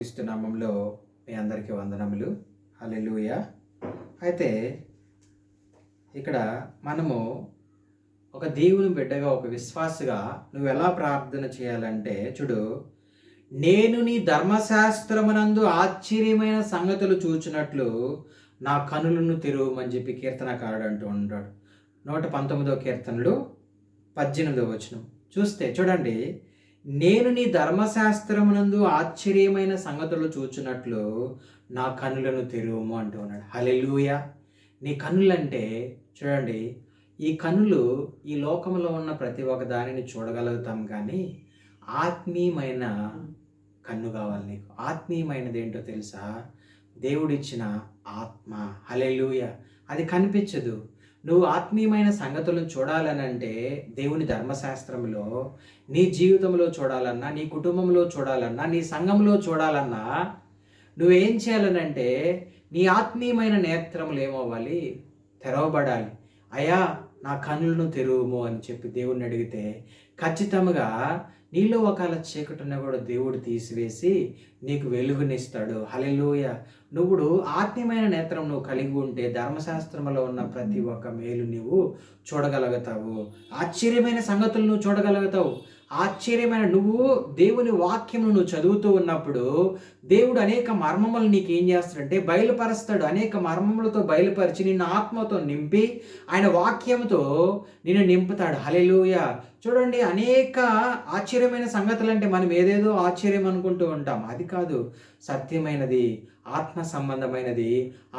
క్రీస్తు నామంలో మీ అందరికీ వందనములు. హల్లెలూయా. అయితే ఇక్కడ మనము ఒక దేవుని బిడ్డగా, ఒక విశ్వాసిగా నువ్వు ఎలా ప్రార్థన చేయాలంటే, చూడు, నేను నీ ధర్మశాస్త్రమునందు ఆశ్చర్యమైన సంగతులు చూచినట్లు నా కనులను తెరువమని చెప్పి కీర్తనకారుడు అంటూ ఉంటాడు. 119వ కీర్తనలు 18వ వచనం చూస్తే చూడండి, నేను నీ ధర్మశాస్త్రమునందు ఆశ్చర్యమైన సంగతులు చూచినట్లు నా కన్నులను తెరువుము అంటూ ఉన్నాడు. హల్లెలూయా. నీ కన్నులంటే చూడండి, ఈ కన్నులు ఈ లోకంలో ఉన్న ప్రతి ఒక్క దానిని చూడగలుగుతాం, కానీ ఆత్మీయమైన కన్ను కావాలి నీకు. ఆత్మీయమైనది ఏంటో తెలుసా? దేవుడిచ్చిన ఆత్మ. హల్లెలూయా. అది కనిపించదు. నువ్వు ఆత్మీయమైన సంగతులను చూడాలనంటే దేవుని ధర్మశాస్త్రంలో నీ జీవితంలో చూడాలన్నా, నీ కుటుంబంలో చూడాలన్నా, నీ సంఘంలో చూడాలన్నా నువ్వేం చేయాలనంటే నీ ఆత్మీయమైన నేత్రములు ఏమవ్వాలి? తెరవబడాలి. అయ్యా, నా కన్నులను తెరువుము అని చెప్పి దేవుడిని అడిగితే ఖచ్చితంగా నీలో ఒకవేళ చీకటి ఉన్నా కూడా దేవుడు తీసివేసి నీకు వెలుగునిస్తాడు. హల్లెలూయా. నువ్వు ఆత్మీయమైన నేత్రం నువ్వు కలిగి ఉంటే ధర్మశాస్త్రంలో ఉన్న ప్రతి ఒక్క మేలు నువ్వు చూడగలుగుతావు. ఆశ్చర్యమైన సంగతులు నువ్వు చూడగలుగుతావు. ఆశ్చర్యమైన నువ్వు దేవుని వాక్యమును నువ్వు చదువుతూ ఉన్నప్పుడు దేవుడు అనేక మర్మములు నీకు ఏం చేస్తాడంటే బయలుపరుస్తాడు. అనేక మర్మములతో బయలుపరిచి నిన్ను ఆత్మతో నింపి ఆయన వాక్యంతో నిన్ను నింపుతాడు. హల్లెలూయా. చూడండి, అనేక ఆశ్చర్యమైన సంగతులు అంటే మనం ఏదేదో ఆశ్చర్యం అనుకుంటూ ఉంటాం. అది కాదు. సత్యమైనది, ఆత్మ సంబంధమైనది,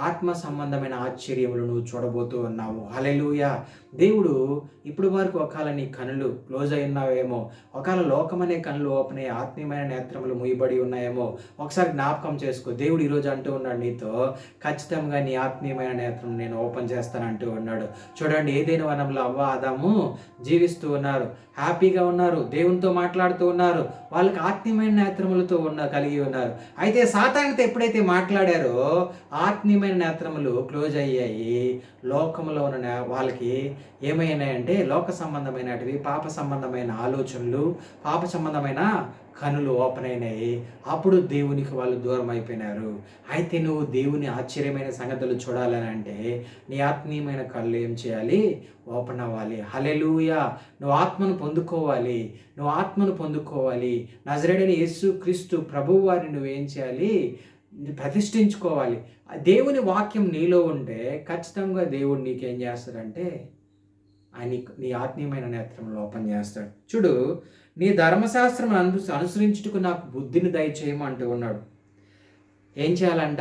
ఆత్మ సంబంధమైన ఆశ్చర్యములు నువ్వు చూడబోతూ ఉన్నావు. హల్లెలూయా. దేవుడు ఇప్పుడు వరకు ఒకవేళ నీ కనులు క్లోజ్ అయి ఉన్నావేమో, ఒకవేళ లోకమనే కనులు ఓపెన్ అయ్యి ఆత్మీయమైన నేత్రములు ముయ్యబడి ఉన్నాయేమో, ఒకసారి జ్ఞాపకం చేసుకో. దేవుడు ఈరోజు అంటూ ఉన్నాడు నీతో, ఖచ్చితంగా నీ ఆత్మీయమైన నేత్రం నేను ఓపెన్ చేస్తానంటూ ఉన్నాడు. చూడండి, ఏదైనా వనంలో అవ్వ ఆదాము జీవిస్తూ ఉన్నారు, హ్యాపీగా ఉన్నారు, దేవునితో మాట్లాడుతూ ఉన్నారు, వాళ్ళకి ఆత్మీయమైన నేత్రములతో కలిగి ఉన్నారు. అయితే సాతానుతో ఎప్పుడైతే మాట్లాడారో ఆత్మీయమైన నేత్రములు క్లోజ్ అయ్యాయి. లోకంలో ఉన్న వాళ్ళకి ఏమైనాయంటే లోక సంబంధమైనటివి, పాప సంబంధమైన ఆలోచనలు, పాప సంబంధమైన కనులు ఓపెన్ అయినాయి. అప్పుడు దేవునికి వాళ్ళు దూరం అయిపోయినారు. అయితే నువ్వు దేవుని ఆశ్చర్యమైన సంగతులు చూడాలని అంటే నీ ఆత్మీయమైన కళ్ళు ఏం చేయాలి? ఓపెన్ అవ్వాలి. హల్లెలూయా. నువ్వు ఆత్మను పొందుకోవాలి. నువ్వు ఆత్మను పొందుకోవాలి. నజరేయుడైన యేసు క్రీస్తు ప్రభువు వారిని నువ్వేం చేయాలి? ప్రతిష్ఠించుకోవాలి. దేవుని వాక్యం నీలో ఉంటే ఖచ్చితంగా దేవుడు నీకేం చేస్తాడంటే ఆయన నీ ఆత్మీయమైన నేత్రంలో ఓపెన్ చేస్తాడు. చూడు, నీ ధర్మశాస్త్రం అనుసరించుటకు నాకు బుద్ధిని దయచేయమంటూ ఉన్నాడు. ఏం చేయాలంట?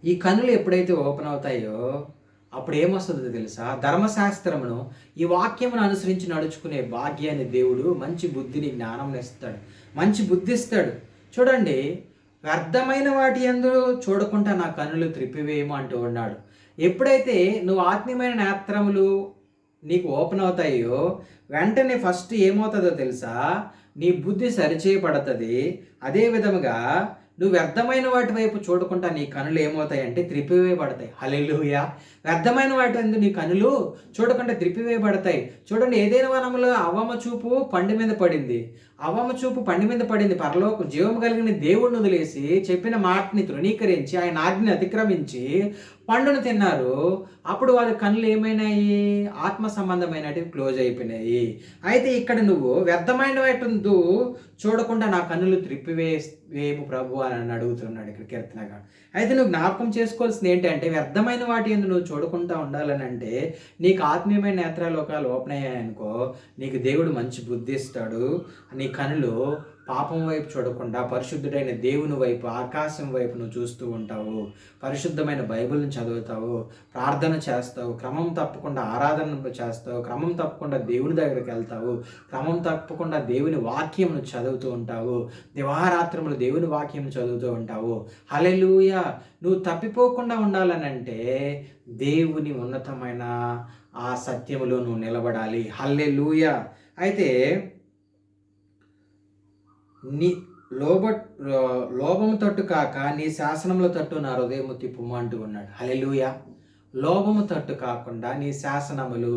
ఈ కన్నులు ఎప్పుడైతే ఓపెన్ అవుతాయో అప్పుడు ఏమొస్తుందో తెలుసా? ధర్మశాస్త్రమును, ఈ వాక్యమును అనుసరించి నడుచుకునే భాగ్యాన్ని దేవుడు మంచి బుద్ధిని, జ్ఞానం ఇస్తాడు, మంచి బుద్ధి ఇస్తాడు. చూడండి, వ్యర్థమైన వాటి యందు చూడకుండా నా కన్నులు త్రిప్పివేయము అంటూ ఉన్నాడు. ఎప్పుడైతే నువ్వు ఆత్మీయమైన నేత్రములు నీకు ఓపెన్ అవుతాయో వెంటనే ఫస్ట్ ఏమవుతుందో తెలుసా? నీ బుద్ధి సరిచేయబడుతుంది. అదే విధముగా నువ్వు వ్యర్థమైన వాటి వైపు చూడకుండా నీ కనులు ఏమవుతాయంటే త్రిప్పివేయబడతాయి. హల్లెలూయా. వ్యర్థమైన వాటి అందు నీ కనులు చూడకుండా త్రిప్పివేయబడతాయి. చూడండి, ఏదైనా వనంలో అవ్వమ్మ చూపు పండు మీద పడింది. అవ్వమ్మ చూపు పండు మీద పడింది. పరలోక జీవం కలిగిన దేవుడిని వదిలేసి చెప్పిన మాటని తృణీకరించి ఆయన ఆజ్ఞని అతిక్రమించి పండును తిన్నారు. అప్పుడు వాళ్ళ కళ్ళు ఏమైనాయి? ఆత్మ సంబంధమైనవి క్లోజ్ అయిపోయినాయి. అయితే ఇక్కడ నువ్వు వ్యర్థమైన వాటి చూడకుండా నా కన్నులు త్రిప్పివేము ప్రభు అని అడుగుతున్నాడు ఇక్కడ కీర్తనగా. అయితే నువ్వు జ్ఞాపకం చేసుకోవాల్సింది ఏంటంటే వ్యర్థమైన వాటి యందు నువ్వు చూడకుండా ఉండాలని అంటే నీకు ఆత్మీయమైన నేత్రాలోకాలు ఓపెన్ అయ్యాయనుకో, నీకు దేవుడు మంచి బుద్ధి ఇస్తాడు. నీ కనులు పాపం వైపు చూడకుండా పరిశుద్ధుడైన దేవుని వైపు, ఆకాశం వైపు నువ్వు చూస్తూ ఉంటావు. పరిశుద్ధమైన బైబిల్ని చదువుతావు, ప్రార్థన చేస్తావు, క్రమం తప్పకుండా ఆరాధన చేస్తావు, క్రమం తప్పకుండా దేవుని దగ్గరికి వెళ్తావు, క్రమం తప్పకుండా దేవుని వాక్యం చదువుతూ ఉంటావు, దివారాత్రములు దేవుని వాక్యం చదువుతూ ఉంటావు. హల్లెలూయా. నువ్వు తప్పిపోకుండా ఉండాలని అంటే దేవుని ఉన్నతమైన ఆ సత్యములో నువ్వు నిలబడాలి. హల్లెలూయా. అయితే నీ లోభము తట్టు కాక నీ శాసనముల తట్టు నా హృదయము తిప్పుము అంటూ ఉన్నాడు. హల్లెలూయా. లోభము తట్టు కాకుండా నీ శాసనములు,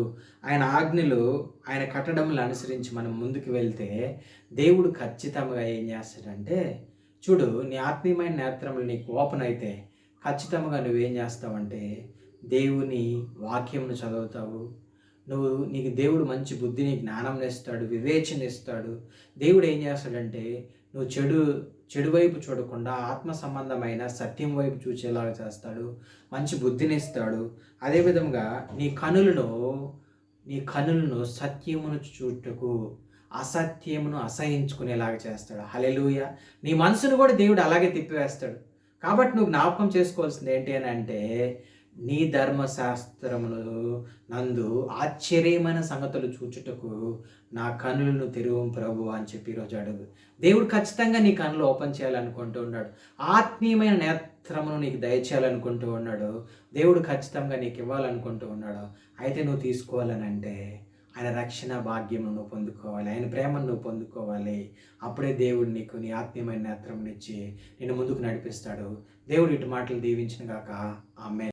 ఆయన ఆజ్ఞలు, ఆయన కట్టడములు అనుసరించి మనం ముందుకు వెళ్తే దేవుడు ఖచ్చితంగా ఏం చేస్తాడంటే, చూడు, నీ ఆత్మీయమైన నేత్రములు నీకు ఓపెన్ అయితే ఖచ్చితంగా నువ్వేం చేస్తావంటే దేవుని వాక్యంను చదువుతావు. నీకు దేవుడు మంచి బుద్ధిని, జ్ఞానంని ఇస్తాడు, వివేచన ఇస్తాడు. దేవుడు ఏం చేస్తాడంటే నువ్వు చెడు వైపు చూడకుండా ఆత్మ సంబంధమైన సత్యం వైపు చూచేలాగా చేస్తాడు. మంచి బుద్ధిని ఇస్తాడు. అదేవిధంగా నీ కనులను సత్యమును చూచుటకు, అసత్యమును అసహించుకునేలాగా చేస్తాడు. హల్లెలూయా! నీ మనసును కూడా దేవుడు అలాగే తిప్పివేస్తాడు. కాబట్టి నువ్వు జ్ఞాపకం చేసుకోవాల్సింది ఏంటి అని అంటే, నీ ధర్మశాస్త్రములు నందు ఆశ్చర్యమైన సంగతులు చూచుటకు నా కనులను తెరువు ప్రభు అని చెప్పి ఈరోజు అడుగు. దేవుడు ఖచ్చితంగా నీ కనులు ఓపెన్ చేయాలనుకుంటూ ఉన్నాడు. ఆత్మీయమైన నేత్రమును నీకు దయచేయాలనుకుంటూ ఉన్నాడు. దేవుడు ఖచ్చితంగా నీకు ఇవ్వాలనుకుంటూ ఉన్నాడు. అయితే నువ్వు తీసుకోవాలని అంటే ఆయన రక్షణ భాగ్యము నువ్వు పొందుకోవాలి. ఆయన ప్రేమను నువ్వు పొందుకోవాలి. అప్పుడే దేవుడు నీకు నీ ఆత్మీయమైన నేత్రమునిచ్చి నిన్ను ముందుకు నడిపిస్తాడు. దేవుడు ఇటు మాటలు దీవించిన గాక. ఆమేన్.